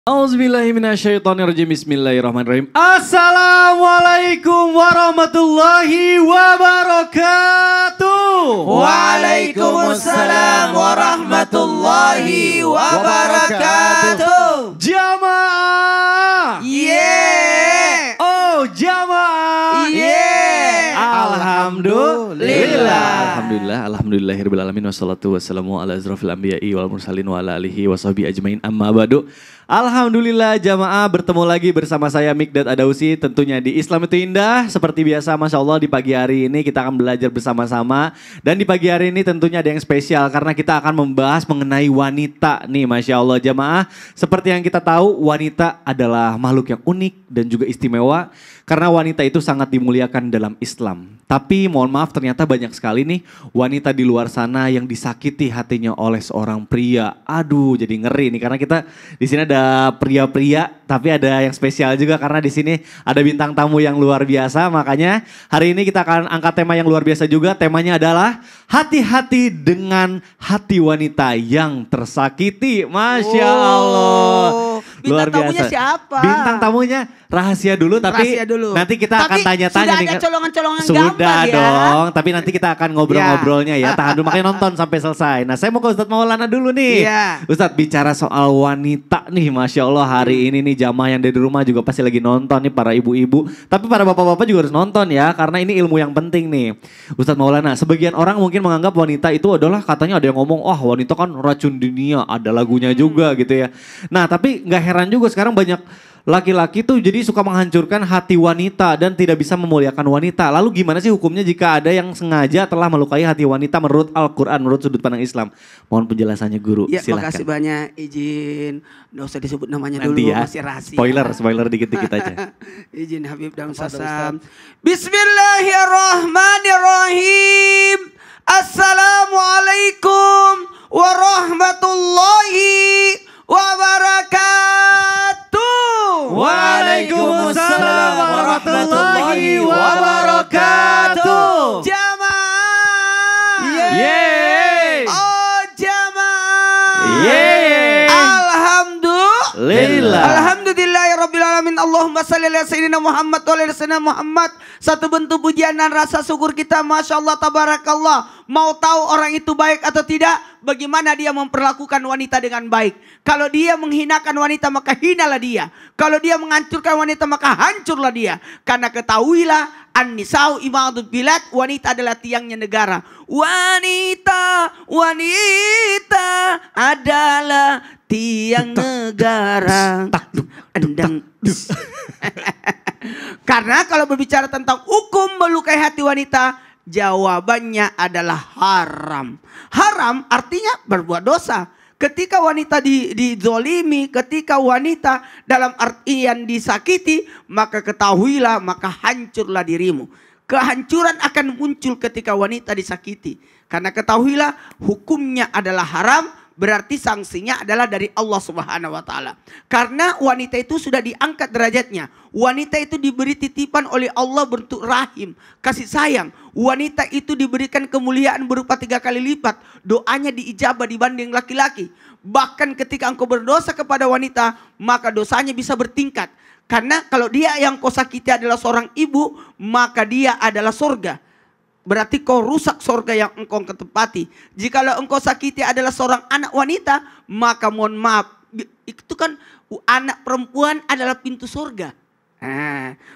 Auzubillahiminasyaitonirrajim. Bismillahirrahmanirrahim. Assalamualaikum warahmatullahi wabarakatuh. Waalaikumsalam warahmatullahi wabarakatuh. Jamaah. Yeah. Oh jamaah. Yeah. Alhamdulillah. Alhamdulillahirabbil alamin wassalatu wassalamu ala asrofil anbiya'i wal mursalin wa ala alihi washabihi ajmain amma ba'du. Alhamdulillah jamaah, bertemu lagi bersama saya Mikdad Adausi tentunya di Islam Itu Indah. Seperti biasa Masya Allah di pagi hari ini kita akan belajar bersama-sama. Dan di pagi hari ini tentunya ada yang spesial karena kita akan membahas mengenai wanita nih Masya Allah jamaah. Seperti yang kita tahu wanita adalah makhluk yang unik dan juga istimewa. Karena wanita itu sangat dimuliakan dalam Islam. Tapi mohon maaf ternyata banyak sekali nih wanita di luar sana yang disakiti hatinya oleh seorang pria. Aduh jadi ngeri nih karena kita di sini ada pria-pria tapi ada yang spesial juga karena di sini ada bintang tamu yang luar biasa. Makanya hari ini kita akan angkat tema yang luar biasa juga. Temanya adalah hati-hati dengan hati wanita yang tersakiti. Masya Allah. Bintang tamunya siapa? Bintang tamunya rahasia dulu tapi nanti kita akan tanya-tanya nih. Sudah ada colongan-colongan Sudah gambar ya. dong, tapi nanti kita akan ngobrol-ngobrolnya ya. Tahan dulu makanya nonton sampai selesai. Nah saya mau ke Ustadz Maulana dulu nih. Ustadz bicara soal wanita nih, Masya Allah hari ini nih jamaah yang dari rumah juga pasti lagi nonton nih, para ibu-ibu. Tapi para bapak-bapak juga harus nonton ya karena ini ilmu yang penting nih. Ustadz Maulana, sebagian orang mungkin menganggap wanita itu adalah katanya ada yang ngomong, oh wanita kan racun dunia, ada lagunya juga gitu ya. Nah tapi gak heran juga sekarang banyak laki-laki tuh jadi suka menghancurkan hati wanita dan tidak bisa memuliakan wanita. Lalu gimana sih hukumnya jika ada yang sengaja telah melukai hati wanita menurut Al-Quran, menurut sudut pandang Islam? Mohon penjelasannya guru, ya, silakan. Makasih banyak, izin. Nggak usah disebut namanya nanti dulu, ya. masih rahasia. Spoiler dikit-dikit aja. Izin Habib dan Sasam. Bismillahirrahmanirrahim. Assalamualaikum warahmatullahi wabarakatuh. Waalaikumsalam warahmatullahi wabarakatuh. Jamaah. Yeay. Oh jamaah. Yeay. Alhamdulillah. Alhamdulillahirabbil alamin. Allahumma shalli ala sayyidina Muhammad wa ala sayyidina Muhammad. Satu bentuk pujian dan rasa syukur kita, Masya Allah tabarakallah. Mau tahu orang itu baik atau tidak? Bagaimana dia memperlakukan wanita dengan baik. Kalau dia menghinakan wanita maka hinalah dia. Kalau dia menghancurkan wanita maka hancurlah dia. Karena ketahuilah an-nisa'u imadul bilad, wanita adalah tiangnya negara. Wanita adalah tiang negara. Endang. Karena kalau berbicara tentang hukum melukai hati wanita, jawabannya adalah haram. Haram artinya berbuat dosa. Ketika wanita dizolimi, ketika wanita dalam artian disakiti, maka ketahuilah, maka hancurlah dirimu. Kehancuran akan muncul ketika wanita disakiti. Karena ketahuilah hukumnya adalah haram, berarti sanksinya adalah dari Allah Subhanahu wa taala. Karena wanita itu sudah diangkat derajatnya. Wanita itu diberi titipan oleh Allah bentuk rahim, kasih sayang. Wanita itu diberikan kemuliaan berupa 3 kali lipat. Doanya diijabah dibanding laki-laki. Bahkan ketika engkau berdosa kepada wanita, maka dosanya bisa bertingkat. Karena kalau dia yang kau sakiti adalah seorang ibu, maka dia adalah surga. Berarti kau rusak surga yang engkau ketepati. Jikalau engkau sakiti adalah seorang anak wanita, maka mohon maaf, itu kan anak perempuan adalah pintu surga.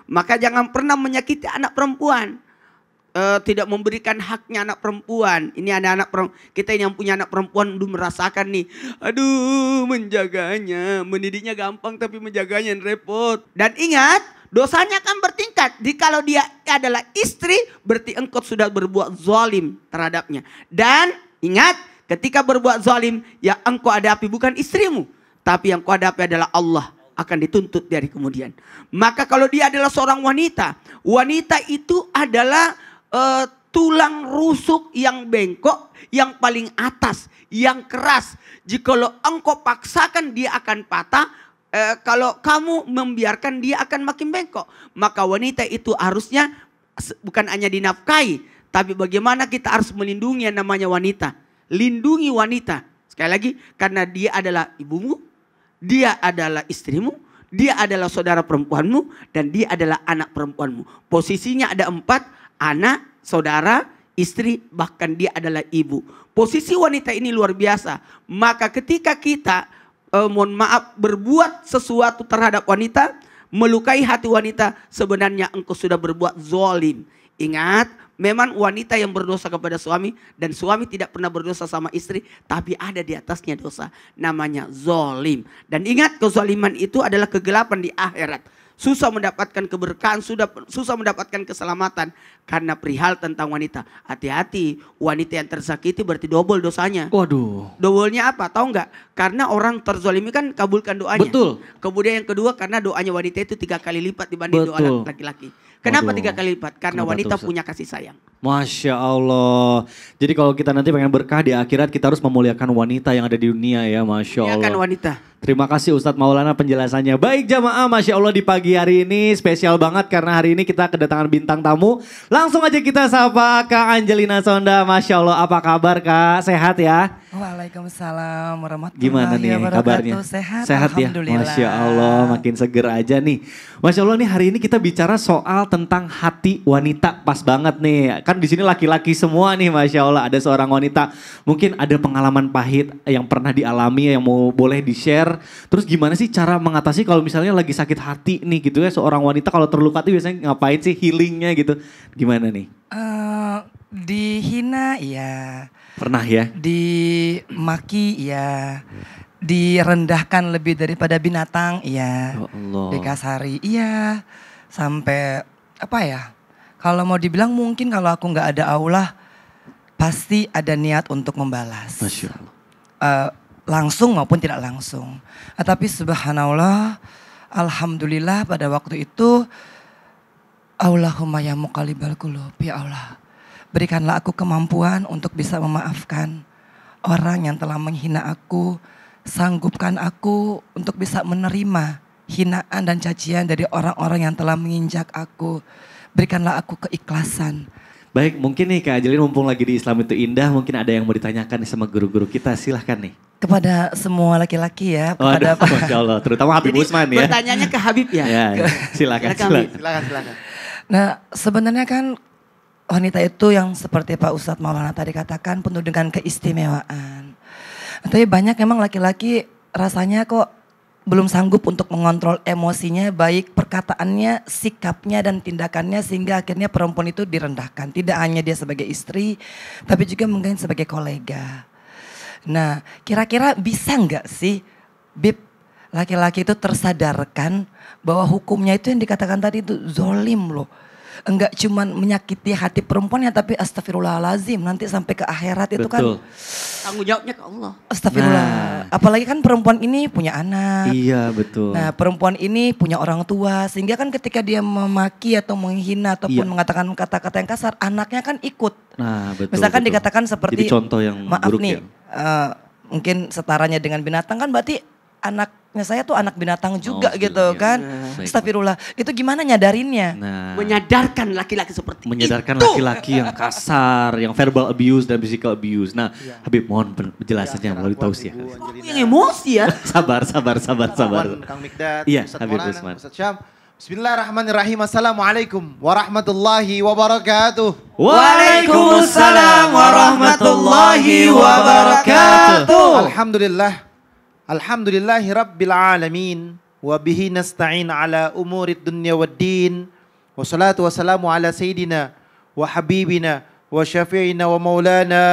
Maka jangan pernah menyakiti anak perempuan. Tidak memberikan haknya anak perempuan. Ini ada anak perempuan, kita yang punya anak perempuan udah merasakan nih. Aduh menjaganya, mendidiknya gampang tapi menjaganya yang repot. Dan ingat, dosanya akan bertingkat. Jikalau dia adalah istri, berarti engkau sudah berbuat zalim terhadapnya. Dan ingat, ketika berbuat zalim, yang engkau hadapi bukan istrimu, tapi yang engkau hadapi adalah Allah, akan dituntut dari kemudian. Maka kalau dia adalah seorang wanita, wanita itu adalah tulang rusuk yang bengkok, yang paling atas, yang keras. Jikalau engkau paksakan dia akan patah. Kalau kamu membiarkan dia akan makin bengkok. Maka wanita itu harusnya bukan hanya dinafkahi, tapi bagaimana kita harus melindungi yang namanya wanita. Lindungi wanita. Sekali lagi, karena dia adalah ibumu, dia adalah istrimu, dia adalah saudara perempuanmu, dan dia adalah anak perempuanmu. Posisinya ada 4, anak, saudara, istri, bahkan dia adalah ibu. Posisi wanita ini luar biasa. Maka ketika kita mohon maaf berbuat sesuatu terhadap wanita, melukai hati wanita, sebenarnya engkau sudah berbuat zalim. Ingat, memang wanita yang berdosa kepada suami dan suami tidak pernah berdosa sama istri, tapi ada di atasnya dosa, namanya zalim. Dan ingat, kezaliman itu adalah kegelapan di akhirat. Susah mendapatkan keberkahan, susah mendapatkan keselamatan karena perihal tentang wanita. Hati-hati, wanita yang tersakiti berarti double dosanya. Waduh. Doublenya apa? Tahu nggak? Karena orang terzalimi kan kabulkan doanya. Betul. Kemudian yang kedua, karena doanya wanita itu 3 kali lipat dibanding doa laki-laki. Kenapa 3 kali lipat? Karena Kenapa wanita tuh, punya kasih sayang. Masya Allah. Jadi kalau kita nanti pengen berkah di akhirat, kita harus memuliakan wanita yang ada di dunia ya. Masya Allah. Muliakan wanita. Terima kasih Ustadz Maulana penjelasannya. Baik jamaah, Masya Allah di pagi hari ini spesial banget karena hari ini kita kedatangan bintang tamu. Langsung aja kita sapa Kak Angelina Sonda. Masya Allah, apa kabar Kak? Sehat ya? Waalaikumsalam warahmatullahi Gimana nih wabarakatuh. kabarnya? Sehat ya? Alhamdulillah. Masya Allah, makin seger aja nih. Masya Allah nih hari ini kita bicara soal tentang hati wanita. Pas banget nih, kan di sini laki-laki semua nih Masya Allah. Ada seorang wanita, mungkin ada pengalaman pahit yang pernah dialami yang mau boleh di-share. Terus gimana sih cara mengatasi kalau misalnya lagi sakit hati nih gitu ya. Seorang wanita kalau terluka tuh biasanya ngapain sih healingnya gitu. Gimana nih? Dihina ya. Pernah ya? Dimaki ya. Direndahkan lebih daripada binatang ya. Ya Allah. Dikasari iya. Sampai apa ya. Kalau mau dibilang mungkin kalau aku gak ada Allah. Pasti ada niat untuk membalas. Masya Allah. Langsung maupun tidak langsung. Tapi subhanallah, alhamdulillah pada waktu itu, Allahumma ya muqallibal qulub, ya Allah. Berikanlah aku kemampuan untuk bisa memaafkan orang yang telah menghina aku. Sanggupkan aku untuk bisa menerima hinaan dan cacian dari orang-orang yang telah menginjak aku. Berikanlah aku keikhlasan. Baik, mungkin nih Kak Angelina mumpung lagi di Islam itu indah, mungkin ada yang mau ditanyakan nih sama guru-guru kita, silahkan nih. Kepada semua laki-laki ya. Kepada Masya Allah, terutama Habib Usman ya. Bertanyanya ke Habib ya? Ya, silakan. Silakan. Nah sebenarnya kan wanita itu yang seperti Pak Ustadz Maulana tadi katakan penuh dengan keistimewaan. Tapi banyak memang laki-laki rasanya kok belum sanggup untuk mengontrol emosinya, baik perkataannya, sikapnya dan tindakannya, sehingga akhirnya perempuan itu direndahkan. Tidak hanya dia sebagai istri, tapi juga mungkin sebagai kolega. Nah, kira-kira bisa nggak sih, Bib, laki-laki itu tersadarkan bahwa hukumnya itu yang dikatakan tadi itu zolim loh. Enggak cuman menyakiti hati perempuannya, tapi astagfirullahalazim, nanti sampai ke akhirat itu kan. Tanggung jawabnya ke Allah. Astagfirullah. Apalagi kan perempuan ini punya anak. Iya betul. Nah perempuan ini punya orang tua. Sehingga kan ketika dia memaki atau menghina ataupun mengatakan kata-kata yang kasar, anaknya kan ikut. Nah betul. Misalkan dikatakan seperti, jadi contoh yang maaf buruk nih, ya. mungkin setaranya dengan binatang kan berarti anaknya saya tuh anak binatang juga gitu kan. Astagfirullah. Itu gimana nyadarinnya? Nah, menyadarkan laki-laki seperti menyadarkan itu. laki-laki yang kasar, yang verbal abuse dan physical abuse. Nah, Habib mohon penjelasannya melalui tausiah. Aku yang emosi ya. sabar. Kang Mikdad, Iya, Ustadz Habib Maulana, Usman. Ustadz Syam. Bismillahirrahmanirrahim. Assalamualaikum warahmatullahi wabarakatuh. Waalaikumsalam warahmatullahi wabarakatuh. Alhamdulillahi rabbil alamin. Wabihi nasta'in ala umurid dunya waddin. Wassalatu wassalamu ala sayyidina wa habibina wa syafi'ina wa maulana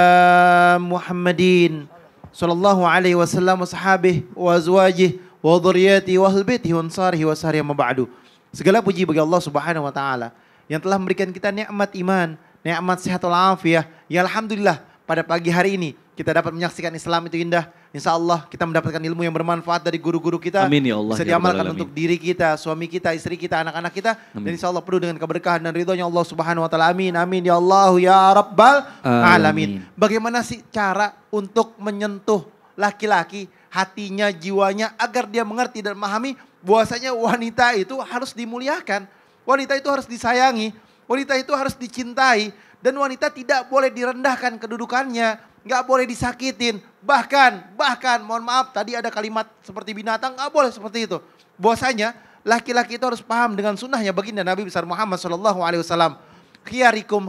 Muhammadin sallallahu alaihi wasallam wa sahabih wa azwajih wa dhurriyyati wa ahlbihi wa ansarihi wa sahrihi ma ba'du. Segala puji bagi Allah Subhanahu wa taala yang telah memberikan kita nikmat iman, nikmat sehat walafiat. Ya alhamdulillah pada pagi hari ini kita dapat menyaksikan Islam itu indah. Insya Allah kita mendapatkan ilmu yang bermanfaat dari guru-guru kita. Amin ya Allah. Bisa diamalkan untuk diri kita, suami kita, istri kita, anak-anak kita. Amin. Dan insya Allah penuh dengan keberkahan dan ridhonya Allah Subhanahu wa taala. Amin. Amin ya Allah ya Rabbal alamin. Bagaimana sih cara untuk menyentuh laki-laki, hatinya, jiwanya agar dia mengerti dan memahami bahwasanya wanita itu harus dimuliakan. Wanita itu harus disayangi. Wanita itu harus dicintai. Dan wanita tidak boleh direndahkan kedudukannya. nggak boleh disakitin. Bahkan mohon maaf tadi ada kalimat seperti binatang, nggak boleh seperti itu. Bahwasanya laki-laki itu harus paham dengan sunnahnya baginda Nabi besar Muhammad SAW. Khiyarikum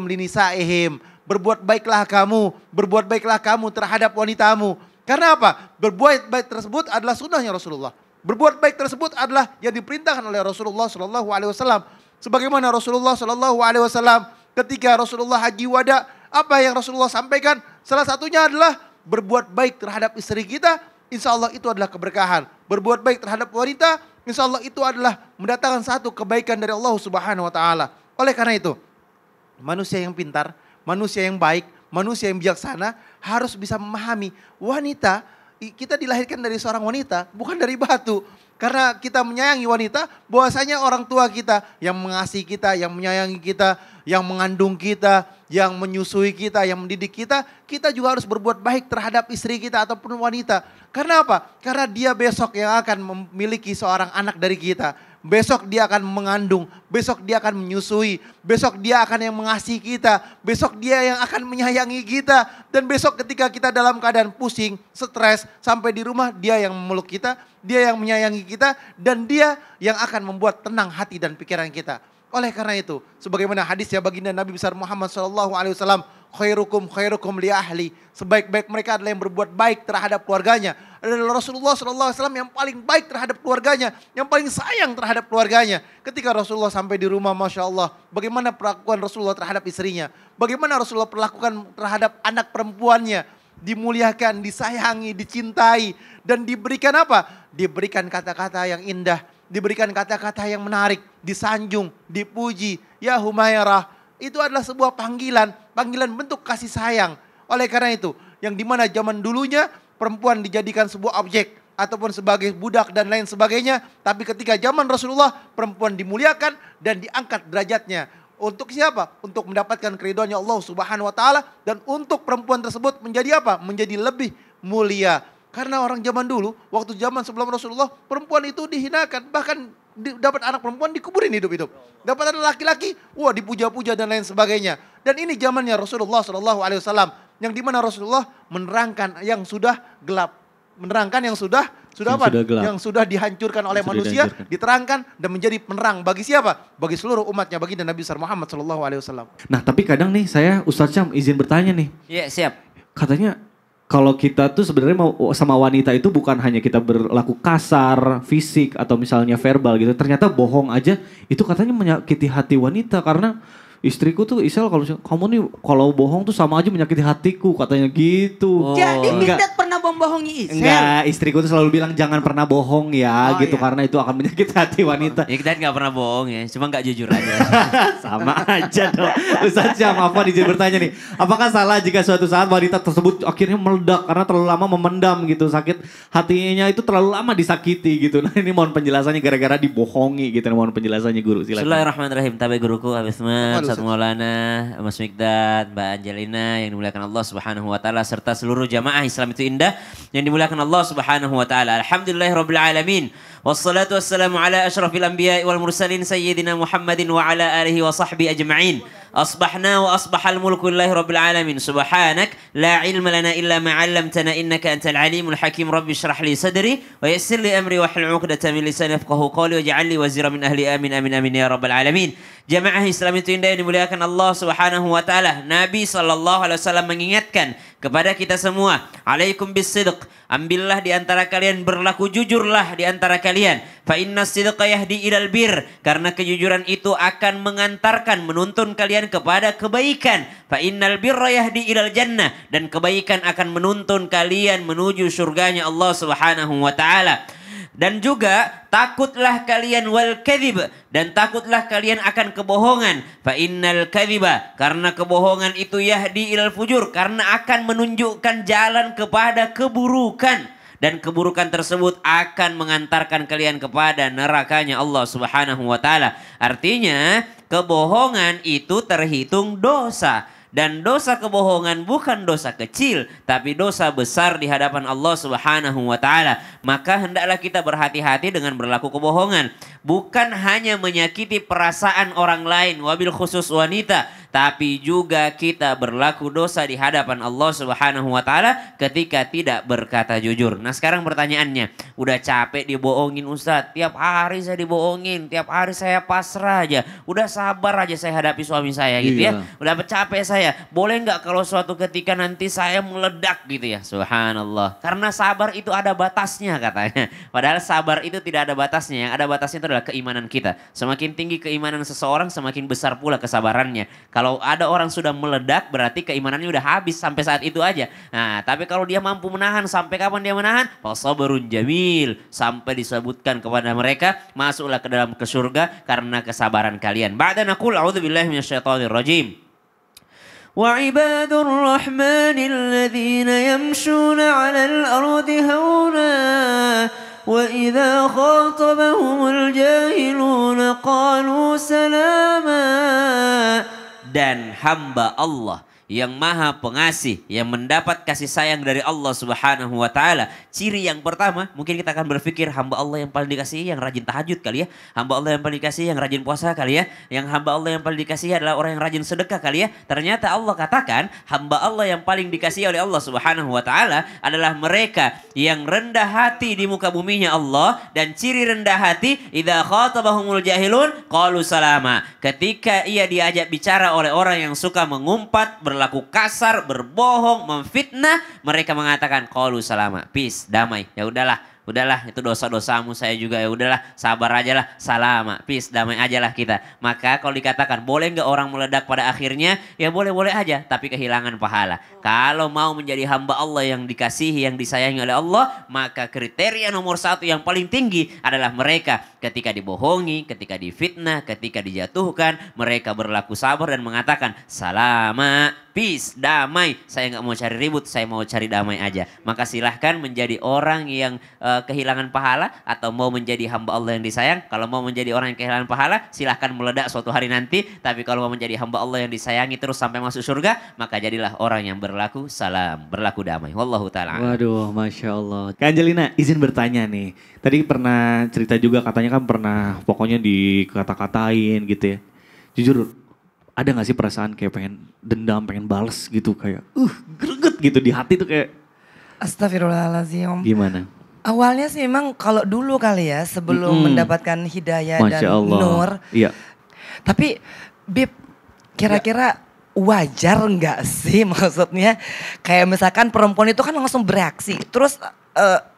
linisaihim. Berbuat baiklah kamu terhadap wanitamu. Karena apa? Berbuat baik tersebut adalah sunnahnya Rasulullah. Berbuat baik tersebut adalah yang diperintahkan oleh Rasulullah SAW. Sebagaimana Rasulullah SAW ketika Rasulullah haji wada, apa yang Rasulullah sampaikan? Salah satunya adalah berbuat baik terhadap istri kita, insya Allah itu adalah keberkahan. Berbuat baik terhadap wanita, insya Allah itu adalah mendatangkan satu kebaikan dari Allah Subhanahu Wa Taala. Oleh karena itu, manusia yang pintar, manusia yang baik, manusia yang bijaksana harus bisa memahami wanita. Kita dilahirkan dari seorang wanita, bukan dari batu. Karena kita menyayangi wanita, bahwasanya orang tua kita yang mengasihi kita, yang menyayangi kita, yang mengandung kita, yang menyusui kita, yang mendidik kita, kita juga harus berbuat baik terhadap istri kita ataupun wanita. Karena apa? Karena dia besok yang akan memiliki seorang anak dari kita. Besok dia akan mengandung, besok dia akan menyusui, besok dia akan yang mengasihi kita, besok dia yang akan menyayangi kita. Dan besok ketika kita dalam keadaan pusing, stres, sampai di rumah dia yang memeluk kita, dia yang menyayangi kita, dan dia yang akan membuat tenang hati dan pikiran kita. Oleh karena itu, sebagaimana hadisnya baginda Nabi besar Muhammad SAW, khairukum li ahli. Sebaik-baik mereka adalah yang berbuat baik terhadap keluarganya. Adalah Rasulullah SAW yang paling baik terhadap keluarganya, yang paling sayang terhadap keluarganya. Ketika Rasulullah sampai di rumah, Masya Allah, bagaimana perlakuan Rasulullah terhadap istrinya, bagaimana Rasulullah perlakukan terhadap anak perempuannya, dimuliakan, disayangi, dicintai, dan diberikan apa? Diberikan kata-kata yang indah, diberikan kata-kata yang menarik, disanjung, dipuji. Ya Humairah, itu adalah sebuah panggilan bentuk kasih sayang. Oleh karena itu, yang dimana zaman dulunya perempuan dijadikan sebuah objek ataupun sebagai budak dan lain sebagainya. Tapi ketika zaman Rasulullah, perempuan dimuliakan dan diangkat derajatnya. Untuk siapa? Untuk mendapatkan keridhaannya Allah Subhanahu Wa Taala, dan untuk perempuan tersebut menjadi apa? Menjadi lebih mulia. Karena orang zaman dulu, waktu zaman sebelum Rasulullah, perempuan itu dihinakan, bahkan dapat anak perempuan dikuburin hidup-hidup. Dapat anak laki-laki, wah dipuja-puja dan lain sebagainya. Dan ini zamannya Rasulullah SAW, yang dimana Rasulullah menerangkan yang sudah gelap, menerangkan yang sudah apa? Yang sudah dihancurkan oleh manusia, diterangkan dan menjadi penerang bagi siapa? Bagi seluruh umatnya, bagi Nabi besar Muhammad SAW. Nah tapi kadang nih saya Ustadz Syam izin bertanya nih. Iya siap. Katanya kalau kita tuh sebenarnya mau sama wanita itu bukan hanya kita berlaku kasar, fisik atau misalnya verbal gitu. Ternyata bohong aja itu katanya menyakiti hati wanita karena istriku tuh Isel kamu nih kalau bohong tuh sama aja menyakiti hatiku katanya gitu. Jadi Mikdad pernah membohongi Isel? Enggak, istriku tuh selalu bilang jangan pernah bohong ya gitu iya. karena itu akan menyakiti hati wanita. Mikdad gak pernah bohong ya, cuma gak jujur aja. Sama aja dong. Ustaz Syam, apa izin bertanya nih. Apakah salah jika suatu saat wanita tersebut akhirnya meledak karena terlalu lama memendam gitu. Sakit hatinya itu terlalu lama disakiti gitu. Nah ini mohon penjelasannya gara-gara dibohongi gitu. Mohon penjelasannya guru silakan. Bismillahirrahmanirrahim. Tabe guruku Habis Ustaz Maulana, Mas Mikdad, Mbak Angelina yang dimuliakan Allah Subhanahu Wa Taala serta seluruh jamaah Islam itu indah yang dimuliakan Allah Subhanahu Wa Taala. Alhamdulillahirabbil alamin. Wassalatu wassalamu ala asyrafil anbiya'i wal mursalin sayyidina Muhammadin wa ala alihi wa sahbihi ajma'in. Asbahna wa asbahal mulku lillahi rabbil alamin. Subhanak la ilma lana illa ma 'allamtana innaka antal alimul hakim. Rabbi shrah li sadri wa yassir li amri wa hlul 'uqdatam min lisani yafqahu qawli waj'al li wazira min ahli amin amin amin ya rabbal alamin. Jamaah Islam itu indah yang dimuliakan Allah Subhanahu wa taala. Nabi sallallahu alaihi wasallam mengingatkan kepada kita semua, alaikum bisidq. Ambillah di antara kalian, berlaku jujurlah di antara kalian. Fa inna sidqa yahdi ilal bir. Karena kejujuran itu akan mengantarkan, menuntun kalian kepada kebaikan. Fa innal birra yahdi ilal jannah. Dan kebaikan akan menuntun kalian menuju surganya Allah Subhanahu wa taala. Dan juga takutlah kalian wal kadhib, dan takutlah kalian akan kebohongan. Fa innal kadhiba, karena kebohongan itu yahdi ilal fujur, karena akan menunjukkan jalan kepada keburukan, dan keburukan tersebut akan mengantarkan kalian kepada nerakanya Allah Subhanahu wa taala. Artinya kebohongan itu terhitung dosa. Dan dosa kebohongan bukan dosa kecil, tapi dosa besar di hadapan Allah Subhanahu wa taala. Maka hendaklah kita berhati-hati dengan berlaku kebohongan. Bukan hanya menyakiti perasaan orang lain, wabil khusus wanita, tapi juga kita berlaku dosa di hadapan Allah Subhanahu wa taala ketika tidak berkata jujur. Nah, sekarang pertanyaannya, udah capek dibohongin Ustadz, tiap hari saya dibohongin, tiap hari saya pasrah aja, udah sabar aja saya hadapi suami saya gitu ya. Udah capek saya. Boleh nggak kalau suatu ketika nanti saya meledak gitu ya? Subhanallah. Karena sabar itu ada batasnya katanya. Padahal sabar itu tidak ada batasnya. Yang ada batasnya itu adalah keimanan kita. Semakin tinggi keimanan seseorang, semakin besar pula kesabarannya. Kalau ada orang sudah meledak, berarti keimanannya udah habis sampai saat itu aja. Nah, tapi kalau dia mampu menahan, sampai kapan dia menahan? Fasabrun jamil. Sampai disebutkan kepada mereka, masuklah ke dalam ke surga karena kesabaran kalian. Ba'da naqul a'udzubillahi minasyaitonir rajim. وعباد الرحمن الذين يمشون على الأرض هونا وإذا خاطبهم الجاهلون قالوا سلاما. Dan hamba Allah yang maha pengasih, yang mendapat kasih sayang dari Allah Subhanahu wa taala. Ciri yang pertama, mungkin kita akan berpikir hamba Allah yang paling dikasihi yang rajin tahajud kali ya. Hamba Allah yang paling dikasihi yang rajin puasa kali ya. Yang hamba Allah yang paling dikasihi adalah orang yang rajin sedekah kali ya. Ternyata Allah katakan hamba Allah yang paling dikasihi oleh Allah Subhanahu wa taala adalah mereka yang rendah hati di muka buminya Allah. Dan ciri rendah hati, idza khatabahumul jahilun qalu salama. Ketika ia diajak bicara oleh orang yang suka mengumpat, berlaku kasar, berbohong, memfitnah, mereka mengatakan qalu salama, peace, damai. Ya udahlah itu dosa-dosamu, saya juga ya udahlah sabar aja lah, salama, peace, damai aja lah kita. Maka kalau dikatakan boleh nggak orang meledak pada akhirnya, ya boleh-boleh aja, tapi kehilangan pahala. Kalau mau menjadi hamba Allah yang dikasihi, yang disayangi oleh Allah, maka kriteria nomor satu yang paling tinggi adalah mereka ketika dibohongi, ketika difitnah, ketika dijatuhkan, mereka berlaku sabar dan mengatakan salama, peace, damai. Saya nggak mau cari ribut, saya mau cari damai aja. Maka silahkan menjadi orang yang kehilangan pahala atau mau menjadi hamba Allah yang disayang. Kalau mau menjadi orang yang kehilangan pahala, silahkan meledak suatu hari nanti. Tapi kalau mau menjadi hamba Allah yang disayangi terus sampai masuk surga, maka jadilah orang yang berlaku salam, berlaku damai. Wallahu ta'ala. Waduh, Masya Allah. Kak Angelina, izin bertanya nih. Tadi pernah cerita juga katanya kan pernah pokoknya dikata-katain gitu ya. Jujur, ada gak sih perasaan kayak pengen dendam, pengen bales gitu kayak greget gitu di hati tuh kayak. Astagfirullahaladzim. Gimana? Awalnya sih memang kalau dulu kali ya sebelum mendapatkan hidayah Masya dan Allah. nur. Iya. Tapi Bib, kira-kira wajar nggak sih maksudnya kayak misalkan perempuan itu kan langsung bereaksi. Terus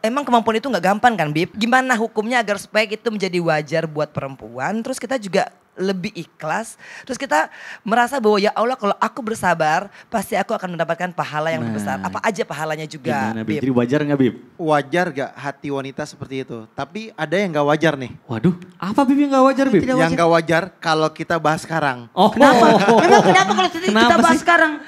emang kemampuan itu nggak gampang kan Bib? Gimana hukumnya agar supaya itu menjadi wajar buat perempuan? Terus kita juga lebih ikhlas. Terus kita merasa bahwa ya Allah kalau aku bersabar pasti aku akan mendapatkan pahala yang lebih besar. Apa aja pahalanya juga Gimana, Bib? Bib? Jadi wajar gak Bib? Wajar gak hati wanita seperti itu? Tapi ada yang gak wajar nih. Waduh, apa Bib yang gak wajar Bib? Yang gak wajar kalau kita bahas sekarang. Oh, Kenapa? Memang kenapa kalau kita Kenapa bahas sih? sekarang?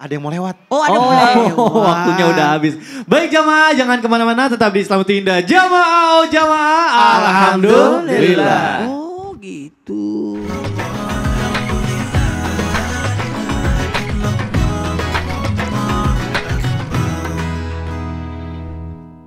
Ada yang mau lewat. Oh, ada mulai. Waktunya udah habis. Baik jamaah, jangan kemana-mana, tetap di Islam itu Indah. Jamaah, oh jamaah, alhamdulillah. Oh gitu.